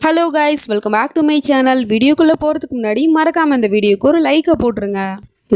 Hello guys, welcome back to my channel. வீடியோக்குள்ளே போகிறதுக்கு முன்னாடி மறக்காமல் இந்த வீடியோக்கு ஒரு லைக்கை போட்டுருங்க.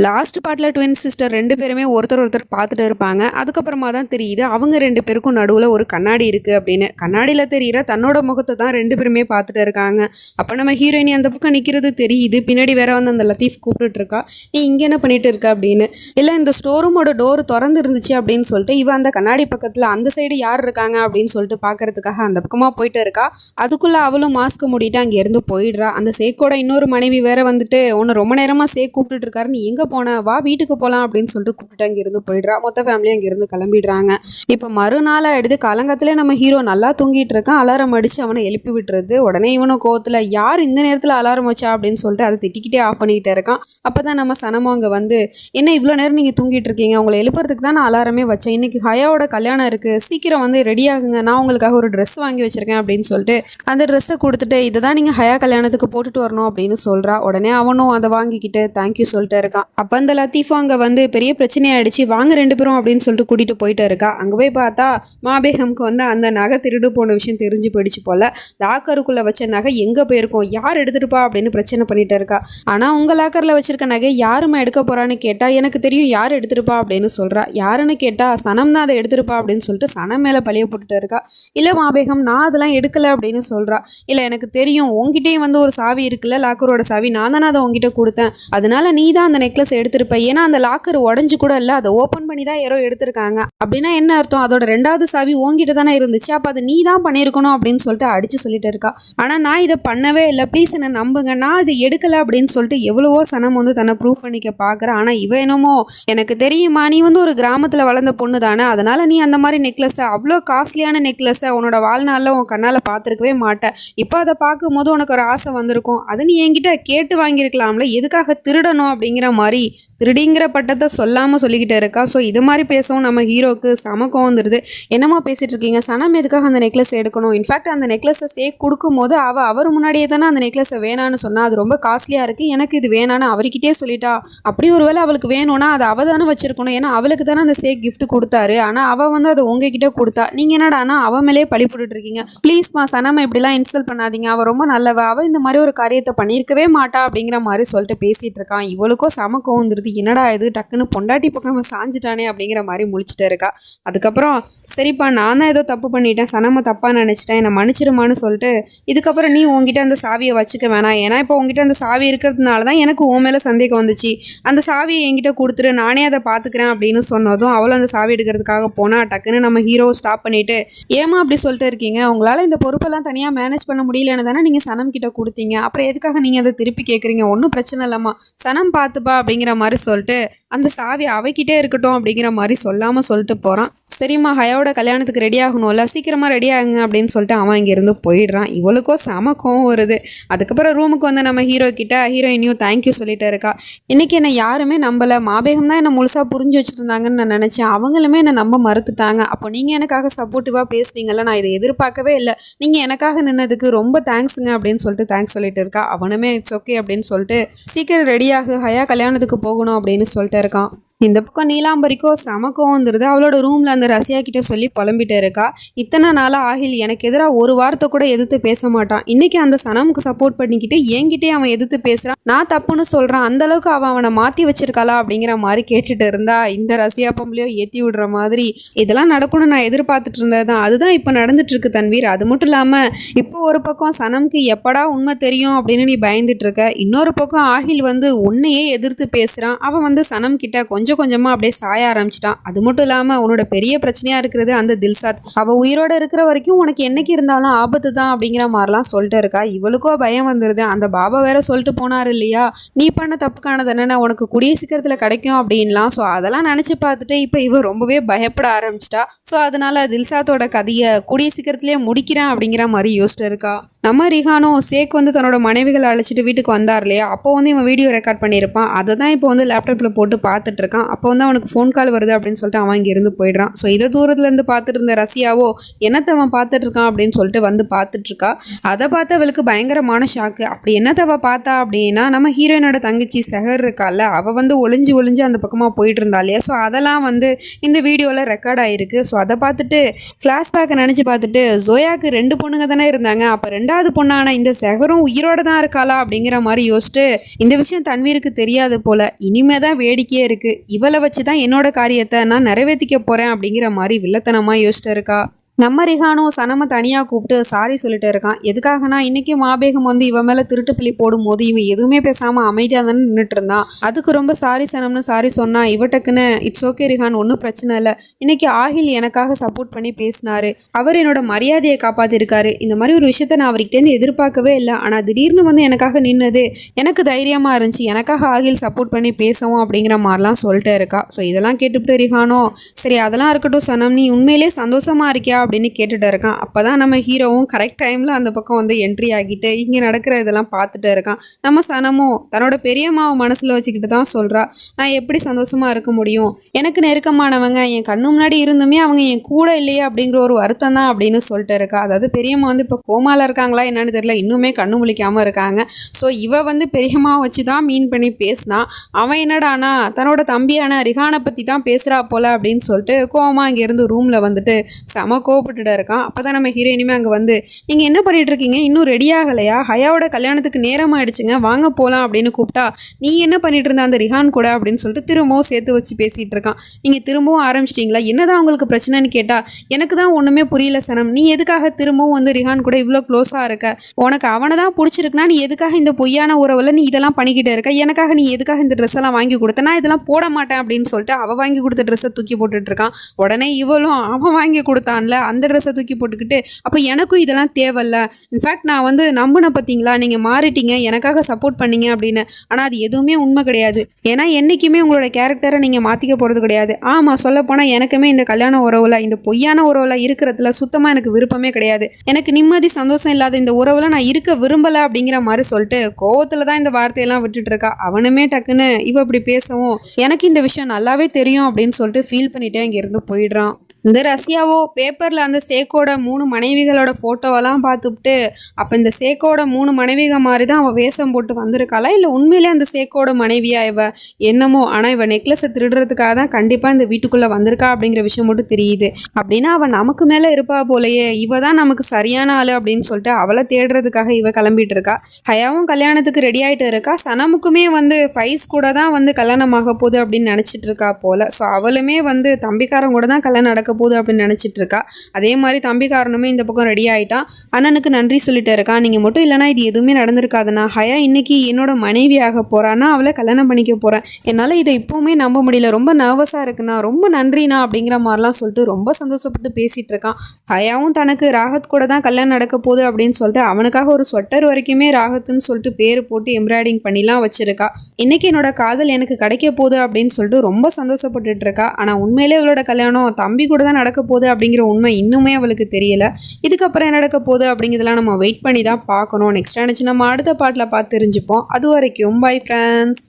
லாஸ்ட் பார்ட்டில் ட்வின் சிஸ்டர் ரெண்டு பேருமே ஒருத்தர் பார்த்துட்டு இருப்பாங்க. அதுக்கப்புறமா தான் தெரியுது அவங்க ரெண்டு பேருக்கும் நடுவில் ஒரு கண்ணாடி இருக்குது அப்படின்னு. கண்ணாடியில் தெரிகிற தன்னோட முகத்தை தான் ரெண்டு பேருமே பார்த்துட்டு இருக்காங்க. அப்போ நம்ம ஹீரோயினி அந்த பக்கம் நிற்கிறது தெரியுது. பின்னாடி வேற வந்து அந்த லத்தீஃப் கூப்பிட்டுட்டு இருக்கா, நீ இங்கே என்ன பண்ணிட்டு இருக்க அப்படின்னு. இல்லை, இந்த ஸ்டோர் ரூமோட டோர் திறந்து இருந்துச்சு அப்படின்னு சொல்லிட்டு இவன் அந்த கண்ணாடி பக்கத்தில் அந்த சைடு யார் இருக்காங்க அப்படின்னு சொல்லிட்டு பார்க்கறதுக்காக அந்த பக்கமாக போயிட்டு இருக்கா. அதுக்குள்ளே அவளும் மாஸ்க் மூடிட்டு அங்கேருந்து போயிடுறா. அந்த சேக்கோட இன்னொரு மனைவி வேற வந்துட்டு உன்னை ரொம்ப நேரமாக சேக் கூப்பிட்டுட்டு இருக்காரு, நீ எங்கே போன, வா வீட்டுக்கு போகலாம் அப்படின்னு சொல்லிட்டு கூப்பிட்டு அங்கேருந்து போயிடுறா. மொத்த ஃபேமிலியும் அங்கேருந்து கிளம்பிடுறாங்க. இப்போ மறுநாள் எடுத்து காலங்கத்திலே நம்ம ஹீரோ நல்லா தூங்கிட்டு இருக்கான். அலாரம் அடித்து அவனை எழுப்பி விட்டுருது. உடனே இவனும் கோவத்தில் யார் இந்த நேரத்தில் அலாரம் வச்சா அப்படின்னு சொல்லிட்டு அதை திட்டிக்கிட்டே ஆஃப் பண்ணிகிட்டே இருக்கான். அப்போ தான் நம்ம சனமும் அங்கே வந்து, என்ன இவ்வளோ நேரம் நீங்கள் தூங்கிட்டு இருக்கீங்க, உங்களை எழுப்புறதுக்கு தான் நான் அலாரமே வச்சேன், இன்னைக்கு ஹயாவோட கல்யாணம் இருக்குது, சீக்கிரம் வந்து ரெடி ஆகுங்க, நான் உங்களுக்காக ஒரு ட்ரெஸ் வாங்கி வச்சிருக்கேன் அப்படின்னு சொல்லிட்டு அந்த ட்ரெஸ்ஸை கொடுத்துட்டு இதை தான் நீங்கள் ஹயா கல்யாணத்துக்கு போட்டுட்டு வரணும் அப்படின்னு சொல்கிறா. உடனே அவனும் அதை வாங்கிக்கிட்டு தேங்க்யூ சொல்லிட்டு இருக்கான். அப்போ அந்த லத்தீஃபா அங்கே வந்து பெரிய பிரச்சனையாயிடுச்சு, வாங்க ரெண்டு பேரும் அப்படின்னு சொல்லிட்டு கூட்டிகிட்டு போயிட்டு இருக்கா. அங்கே போய் பார்த்தா மாபேகம்க்கு வந்து அந்த நகை திருடு போன விஷயம் தெரிஞ்சு போயிடுச்சு போல். லாக்கருக்குள்ளே வச்ச நகை எங்கே போயிருக்கோம், யார் எடுத்துட்டுப்பா அப்படின்னு பிரச்சனை பண்ணிட்டு இருக்கா. ஆனால் உங்கள் லாக்கரில் வச்சிருக்க நகை யாருமா எடுக்க போகிறான்னு கேட்டால் எனக்கு தெரியும் யார் எடுத்துருப்பா அப்படின்னு சொல்கிறா. யாருன்னு கேட்டால் சனம் தான் அதை எடுத்துருப்பா அப்படின்னு சொல்லிட்டு சனம் மேலே பழிய போட்டுட்டு இருக்கா. இல்லை மாபேகம், நான் அதெல்லாம் எடுக்கலை அப்படின்னு சொல்கிறா. இல்லை, எனக்கு தெரியும், உங்ககிட்டயும் வந்து ஒரு சாவி இருக்குல்ல, லாக்கரோட சாவி, நான் தானே அதை உங்ககிட்ட கொடுத்தேன், அதனால நீ தான் அந்த நெக்லஸ் எடுத்திருப்ப, ஏன்னா அந்த லாக்கர் உடஞ்சு கூட இல்லை, அதை ஓப்பன் பண்ணி தான் யாரோ எடுத்திருக்காங்க அப்படின்னா என்ன அர்த்தம், அதோட ரெண்டாவது சாவி உங்ககிட்ட தானே இருந்துச்சு, அப்போ அதை நீ தான் பண்ணியிருக்கணும் அப்படின்னு சொல்லிட்டு அடிச்சு சொல்லிட்டு இருக்கா. ஆனால் நான் இதை பண்ணவே இல்லை, ப்ளீஸ் என்ன நம்புங்க, நான் இதை எடுக்கலை அப்படின்னு சொல்லிட்டு எவ்வளவோ சனம் வந்து தன்னை ப்ரூவ் பண்ணிக்க பார்க்குறேன். ஆனால் இவ என்னமோ, எனக்கு தெரியுமா நீ வந்து ஒரு கிராமத்தில் வளர்ந்த பொண்ணு தானே, அதனால நீ அந்த மாதிரி நெக்லஸை, அவ்வளோ காஸ்ட்லியான நெக்லஸை உன்னோட வாழ்நாளில் உன் கண்ணால் பார்த்துருக்கவே மாட்டேன், இப்போ அதை பார்க்கும்போது உனக்கு ஒரு ஆசை வந்திருக்கும், அது நீ என்கிட்ட கேட்டு வாங்கியிருக்கலாம்ல, எதுக்காக திருடணும் அப்படிங்கிற மாதிரி திருடிங்கிற பட்டத்தை சொல்லாமல் சொல்லிக்கிட்டு இருக்கா. ஸோ இது மாதிரி பேசவும் நம்ம ஹீரோக்கு சமக்கம் வந்துடுது. என்னம்மா பேசிகிட்டு இருக்கீங்க, சனம் எதுக்காக அந்த நெக்லஸ் எடுக்கணும், இன்ஃபேக்ட் அந்த நெக்லஸை சேக் கொடுக்கும்போது அவர் முன்னாடியே தானே அந்த நெக்லஸை வேணான்னு சொன்னால், அது ரொம்ப காஸ்ட்லியாக இருக்குது, எனக்கு இது வேணான்னு அவர்கிட்டே சொல்லிட்டா, அப்படி ஒரு வேளை அவளுக்கு வேணும்னா அதை அவள் தானே வச்சிருக்கணும், ஏன்னா அவளுக்கு தானே அந்த சேக் கிஃப்ட் கொடுத்தாரு, ஆனால் அவள் வந்து அதை உங்ககிட்ட கொடுத்தா, நீங்கள் என்னடானா அவன் மேலே பழி போட்டுட்டு இருக்கீங்க, ப்ளீஸ்மா சனம் இப்படிலாம் இன்சல்ட் பண்ணாதீங்க, அவள் ரொம்ப நல்லவ, அவள் இந்த மாதிரி ஒரு காரியத்தை பண்ணியிருக்கவே மாட்டா அப்படிங்கிற மாதிரி சொல்லிட்டு பேசிகிட்டு இருக்கான். இவளுக்கும் சமக்கம் வந்துடுது. என்னடா இது, டக்குன்னு பொண்டாட்டி பக்கம் சாஞ்சிட்டானே அப்படிங்கிற மாதிரி முழிச்சிட்டு இருக்கா. அதுக்கப்புறம் சரிப்பா, நான் தான் ஏதோ தப்பு பண்ணிட்டேன், சனம தப்பாக நினச்சிட்டேன், என்னை மன்னிச்சிருமான்னு சொல்லிட்டு, இதுக்கப்புறம் நீ உங்ககிட்ட அந்த சாவியை வச்சுக்க வேணாம், ஏன்னா இப்போ உங்ககிட்ட அந்த சாவி இருக்கிறதுனால தான் எனக்கு உன் மேலே சந்தேகம் வந்துச்சு, அந்த சாவியை என்கிட்ட கொடுத்துட்டு நானே அதை பார்த்துக்கிறேன் அப்படின்னு சொன்னதும் அவளும் அந்த சாவி எடுக்கிறதுக்காக போனால், டக்குன்னு நம்ம ஹீரோ ஸ்டாப் பண்ணிவிட்டு, ஏமா அப்படி சொல்லிட்டு இருக்கீங்க, உங்களால் இந்த பொறுப்பெல்லாம் தனியாக மேனேஜ் பண்ண முடியலன்னு தானே நீங்கள் சனம் கிட்ட கொடுத்தீங்க, அப்புறம் எதுக்காக நீங்கள் அதை திருப்பி கேட்குறீங்க, ஒன்றும் பிரச்சனை இல்லைம்மா, சனம் பார்த்துப்பா அப்படிங்கிற மாதிரி சொல்லிட்டு அந்த சாவி அவைக்கிட்டே இருக்கட்டும் அப்படிங்கிற மாதிரி சொல்லாமல் சொல்லிட்டு போகிறான். சரிம்மா, ஹயாவோட கல்யாணத்துக்கு ரெடி ஆகணும்ல, சீக்கிரமாக ரெடி ஆகுங்க அப்படின்னு சொல்லிட்டு அவன் இங்கேருந்து போயிடுறான். இவளுக்கோ சமக்கம் வருது. அதுக்கப்புறம் ரூமுக்கு வந்து நம்ம ஹீரோ கிட்ட ஹீரோயினியும் தேங்க்யூ சொல்லிட்டு இருக்கா. இன்றைக்கி என்னை யாருமே நம்பலை, மாபேகம் தான் என்னை முழுசாக புரிஞ்சு வச்சுருந்தாங்கன்னு நான் நினச்சேன், அவங்களுமே என்னை நம்ப மறுத்துட்டாங்க, அப்போ நீங்கள் எனக்காக சப்போர்ட்டிவாக பேசுனீங்கல்ல, நான் இதை எதிர்பார்க்கவே இல்லை, நீங்கள் எனக்காக நின்னதுக்கு ரொம்ப தேங்க்ஸுங்க அப்படின்னு சொல்லிட்டு தேங்க்ஸ் சொல்லிட்டு இருக்கா. அவனுமே இட்ஸ் ஓகே அப்படின்னு சொல்லிட்டு சீக்கிரம் ரெடியாகு, ஹயா கல்யாணத்துக்கு போகணும் அப்படின்னு சொல்லிட்டு இருக்கான். இந்த பக்கம் நீலாம்பரிக்கோ சமக்கம் வந்துடுது. அவளோட ரூமில் அந்த ரசியா கிட்ட சொல்லி புலம்பிட்டு இருக்கா. இத்தனை நாளாக ஆகில் எனக்கு எதிராக ஒரு வார்த்தை கூட எதிர்த்து பேச மாட்டான், இன்றைக்கி அந்த சனமுக்கு சப்போர்ட் பண்ணிக்கிட்டு என்கிட்டே அவன் எதிர்த்து பேசுகிறான், நான் தப்புன்னு சொல்கிறான், அந்தளவுக்கு அவனை மாற்றி வச்சிருக்காளா அப்படிங்கிற மாதிரி கேட்டுட்டு இருந்தா. இந்த ரசியா பொம்பளையோ ஏற்றி விடுற மாதிரி, இதெல்லாம் நடக்கணும்னு நான் எதிர்பார்த்துட்டு இருந்தது தான், அதுதான் இப்போ நடந்துட்டுருக்கு தன்வீர், அது மட்டும் இல்லாமல் இப்போ ஒரு பக்கம் சனமுக்கு எப்படா உண்மை தெரியும் அப்படின்னு நீ பயந்துட்டு இருக்க, இன்னொரு பக்கம் ஆகில் வந்து உன்னையே எதிர்த்து பேசுகிறான், அவன் வந்து சனம் கிட்ட கொஞ்சம் கொஞ்சமாக அப்படியே சாய ஆரம்பிச்சிட்டான். அது மட்டும் இல்லாமல் உன்னோட பெரிய பிரச்சனையாக இருக்கிறது அந்த தில்சாத், அவள் உயிரோடு இருக்கிற வரைக்கும் உனக்கு என்னைக்கு இருந்தாலும் ஆபத்து தான் அப்படிங்கிற மாதிரிலாம் சொல்லிட்டு இருக்கா. இவளுக்கோ பயம் வந்துடுது. அந்த பாபா வேற சொல்லிட்டு போனார் இல்லையா, நீ பண்ண தப்புக்கானது என்னென்ன உனக்கு கூடிய சீக்கிரத்தில் கிடைக்கும் அப்படின்லாம். ஸோ அதெல்லாம் நினச்சி பார்த்துட்டு இப்போ இவ ரொம்பவே பயப்பட ஆரம்பிச்சிட்டா. ஸோ அதனால தில்சாத்தோட கதையை கூடிய சீக்கிரத்திலேயே முடிக்கிறேன் அப்படிங்கிற மாதிரி யோசிச்சுட்டு இருக்கா. நம்ம ரிஹானும் சேக் வந்து தன்னோட மனைவிகளை அழைச்சிட்டு வீட்டுக்கு வந்தார் இல்லையா, அப்போ வந்து இவன் வீடியோ ரெக்கார்ட் பண்ணியிருப்பான், அதை தான் இப்போ வந்து லேப்டாப்பில் போட்டு பார்த்துட்டு இருக்கான். அப்போ வந்து அவனுக்கு ஃபோன் கால் வருது அப்படின்னு சொல்லிட்டு அவன் இங்கேருந்து போயிடுறான். ஸோ இதை தூரத்துலேருந்து பார்த்துட்டு இருந்த ரசியாவோ என்னத்தை அவன் பார்த்துட்டு இருக்கான் அப்படின்னு சொல்லிட்டு வந்து பார்த்துட்ருக்கா. அதை பார்த்து அவளுக்கு பயங்கரமான ஷாக்கு. அப்படி என்னத்தை அவள் பார்த்தா அப்படின்னா, நம்ம ஹீரோயினோட தங்கச்சி செஹர் இருக்கால, அவள் வந்து ஒளிஞ்சு அந்த பக்கமாக போயிட்டு இருந்தா இல்லையா, ஸோ அதெல்லாம் வந்து இந்த வீடியோவில் ரெக்கார்ட் ஆகிருக்கு. ஸோ அதை பார்த்துட்டு ஃப்ளாஷ்பேக்கை நினச்சி பார்த்துட்டு, ஜோயாவுக்கு 2 பொண்ணுங்க தானே இருந்தாங்க, அப்போ 2 2வது பொண்ணான இந்த செஹரும் உயிரோட தான் இருக்காளா அப்படிங்கிற மாதிரி யோசிச்சுட்டு இந்த விஷயம் தன்வீருக்கு தெரியாது போல. இனிமே தான் வேடிக்கையே இருக்கு. இவளை வச்சு தான் என்னோட காரியத்தை நான் நிறைவேற்றிக்க போறேன் அப்படிங்கிற மாதிரி வில்லத்தனமா யோசிச்சுட்டு இருக்கா. நம்ம ரிஹானும் சனமை தனியாக கூப்பிட்டு சாரி சொல்லிட்டு இருக்கான். எதுக்காகனா இன்னைக்கு மாபேகம் வந்து இவன் மேலே திருட்டு பள்ளி போடும்போது இவன் எதுவுமே பேசாமல் அமைதியாக தானே நின்றுட்டு இருந்தான். அதுக்கு ரொம்ப சாரி சனம்னு சாரி சொன்னா இவட்டக்குன்னு இட்ஸ் ஓகே ரிஹான், ஒன்றும் பிரச்சனை இல்லை. இன்னைக்கு ஆஹில் எனக்காக சப்போர்ட் பண்ணி பேசினாரு. அவர் என்னோட மரியாதையை காப்பாற்றிருக்காரு. இந்த மாதிரி ஒரு விஷயத்த நான் அவர்கிட்டேருந்து எதிர்பார்க்கவே இல்லை. ஆனால் திடீர்னு வந்து எனக்காக நின்னது எனக்கு தைரியமாக இருந்துச்சு. எனக்காக ஆஹில் சப்போர்ட் பண்ணி பேசவும் அப்படிங்கிற மாதிரிலாம் சொல்லிட்டே இருக்கா. ஸோ இதெல்லாம் கேட்டுவிட்டு ரிஹானோ சரி அதெல்லாம் இருக்கட்டும் சனம், நீ உண்மையிலே சந்தோஷமா இருக்கியா அப்படின்னு கேட்டுட்டு இருக்கான். அப்போ தான் நம்ம ஹீரோவும் கரெக்ட் டைமில் அந்த பக்கம் வந்து என்ட்ரி ஆகிட்டு இங்கே நடக்கிற இதெல்லாம் பார்த்துட்டு இருக்கான். நம்ம சனமும் தன்னோட பெரியம்மாவை மனசில் வச்சுக்கிட்டு தான் சொல்கிறா, நான் எப்படி சந்தோஷமாக இருக்க முடியும், எனக்கு நெருக்கமானவங்க என் கண்ணு முன்னாடி இருந்துமே அவங்க என் கூட இல்லையே அப்படிங்கிற ஒரு வருத்தம் தான் அப்படின்னு சொல்லிட்டு இருக்கா. அதாவது பெரியம்மா வந்து இப்போ கோமாவில் இருக்காங்களா என்னன்னு தெரியல, இன்னுமே கண்ணு முழிக்காமல் இருக்காங்க. ஸோ இவ வந்து பெரியம்மாவை வச்சு தான் மீன் பண்ணி பேசினா, அவன் என்னடானா தன்னோட தம்பியான ரிஹானை பற்றி தான் பேசுகிறா போல அப்படின்னு சொல்லிட்டு கோமா இங்கேருந்து ரூமில் வந்துட்டு செம கோபப்பட்டுட்டு இருக்கான். அப்போ தான் நம்ம ஹீரோயினுமே அங்கே வந்து நீங்கள் என்ன பண்ணிட்டு இருக்கீங்க, இன்னும் ரெடி ஆகலையா, ஹயாவோட கல்யாணத்துக்கு நேரம் ஆயிடுச்சுங்க, வாங்க போகலாம் அப்படின்னு கூப்பிட்டா நீ என்ன பண்ணிட்டு இருந்த அந்த ரிஹான் கூட அப்படின்னு சொல்லிட்டு திரும்பவும் சேர்த்து வச்சு பேசிகிட்டு இருக்கான். நீங்கள் திரும்பவும் ஆரம்பிச்சிட்டிங்களா, என்னதான் உங்களுக்கு பிரச்சனைன்னு கேட்டால் எனக்கு தான் ஒன்றுமே புரியல சனம், நீ எதுக்காக திரும்பவும் வந்து ரிஹான் கூட இவ்வளோ க்ளோஸாக இருக்க, உனக்கு அவனை தான் பிடிச்சிருக்குன்னா நீ எதுக்காக இந்த பொய்யான உறவில் நீ இதெல்லாம் பண்ணிக்கிட்டே இருக்க, எனக்காக நீ எதுக்காக இந்த ட்ரெஸ் எல்லாம் வாங்கி கொடுத்த, நான் இதெல்லாம் போட மாட்டேன் அப்படின்னு சொல்லிட்டு அவள் வாங்கி கொடுத்த ட்ரெஸ்ஸை தூக்கி போட்டுட்டு இருக்கான். உடனே இவளும் அவன் வாங்கி கொடுத்தான்ல அந்த ட்ரெஸ்ஸை தூக்கி போட்டுக்கிட்டு அப்போ எனக்கும் இதெல்லாம் தேவையில்ல, இன்ஃபேக்ட் நான் வந்து நம்பின பார்த்தீங்களா, நீங்கள் மாறிட்டீங்க எனக்காக சப்போர்ட் பண்ணீங்க அப்படின்னு, ஆனால் அது எதுவுமே உண்மை கிடையாது. ஏன்னா என்றைக்குமே உங்களோட கேரக்டரை நீங்கள் மாற்றிக்க போகிறது கிடையாது. ஆமாம் சொல்லப்போனால் எனக்குமே இந்த கல்யாண உறவில் இந்த பொய்யான உறவில் இருக்கிறதுல சுத்தமாக எனக்கு விருப்பமே கிடையாது. எனக்கு நிம்மதி சந்தோஷம் இல்லாத இந்த உறவில் நான் இருக்க விரும்பலை அப்படிங்கிற மாதிரி சொல்லிட்டு கோவத்தில் தான் இந்த வார்த்தையெல்லாம் விட்டுட்டு இருக்கா. அவனுமே டக்குன்னு இவ இப்படி பேசவும் எனக்கு இந்த விஷயம் நல்லாவே தெரியும் அப்படின்னு சொல்லிட்டு ஃபீல் பண்ணிட்டே இங்கேருந்து போயிடுறான். இந்த ரஷ்யாவோ பேப்பரில் அந்த சேக்கோட 3 மனைவிகளோட ஃபோட்டோவெல்லாம் பார்த்துவிட்டு அப்போ இந்த சேக்கோட 3 மனைவிகள் மாதிரி தான் அவள் வேஷம் போட்டு வந்திருக்காளா இல்லை உண்மையிலே அந்த சேக்கோட மனைவியா இவ என்னமோ, ஆனால் இவள் நெக்லஸை திருடுறதுக்காக தான் கண்டிப்பாக இந்த வீட்டுக்குள்ளே வந்திருக்கா அப்படிங்கிற விஷயம் மட்டும் தெரியுது. அப்படின்னா அவள் நமக்கு மேலே இருப்பா போலையே, இவ தான் நமக்கு சரியான ஆள் அப்படின்னு சொல்லிட்டு அவளை தேடுறதுக்காக இவ கிளம்பிட்டு இருக்கா. ஹயாவும் கல்யாணத்துக்கு ரெடி ஆகிட்டு இருக்கா. சனமுக்குமே வந்து ஃபைஸ் கூட தான் வந்து கல்யாணம் ஆக போகுது அப்படின்னு நினச்சிட்டு இருக்கா போல். ஸோ அவளுமே வந்து தம்பிக்காரன் கூட தான் கல்யாணம் நடக்க போகுது அப்படின்னு நினச்சிட்டு இருக்கா. அதே மாதிரி தம்பிக்காரனுமே இந்த பக்கம் ரெடி ஆகிட்டான். அண்ணனுக்கு நன்றி சொல்லிட்டு இருக்கான். நீங்கள் மட்டும் இல்லைனா இது எதுவுமே நடந்திருக்காதுண்ணா, ஹயா இன்னைக்கு என்னோட மனைவி ஆக போகிறான்னா அவளை கல்யாணம் பண்ணிக்க போகிறேன், என்னால் இதை இப்போவுமே நம்ப முடியல, ரொம்ப நர்வஸாக இருக்குண்ணா, ரொம்ப நன்றிண்ணா அப்படிங்கிற மாதிரிலாம் சொல்லிட்டு ரொம்ப சந்தோஷப்பட்டு பேசிகிட்டு இருக்கான். ஹயாவும் தனக்கு ராகத் கூட தான் கல்யாணம் நடக்க போகுது அப்படின்னு சொல்லிட்டு அவனுக்காக ஒரு ஸ்வெட்டர் வரைக்குமே ராகத்துன்னு சொல்லிட்டு பேர் போட்டு எம்ப்ராய்டிங் பண்ணிலாம் வச்சிருக்கா. இன்னைக்கு என்னோட காதல் எனக்கு கிடைக்க போகுது அப்படின்னு சொல்லிட்டு ரொம்ப சந்தோஷப்பட்டுட்டு இருக்கா. ஆனால் உண்மையிலே அவளோட கல்யாணம் தம்பி கூட தான் நடக்க போகுது அப்படிங்கிற உண்மை இன்னுமே அவளுக்கு தெரியல. இதுக்கப்புறம் என்ன நடக்க போகுது அப்படிங்கிறதெல்லாம் நம்ம வெயிட் பண்ணி தான் பார்க்கணும். நெக்ஸ்ட் ஆனிச்சு நம்ம அடுத்த பாட்டில் பார்த்து தெரிஞ்சுப்போம். அது வரைக்கும் பை ஃப்ரெண்ட்ஸ்.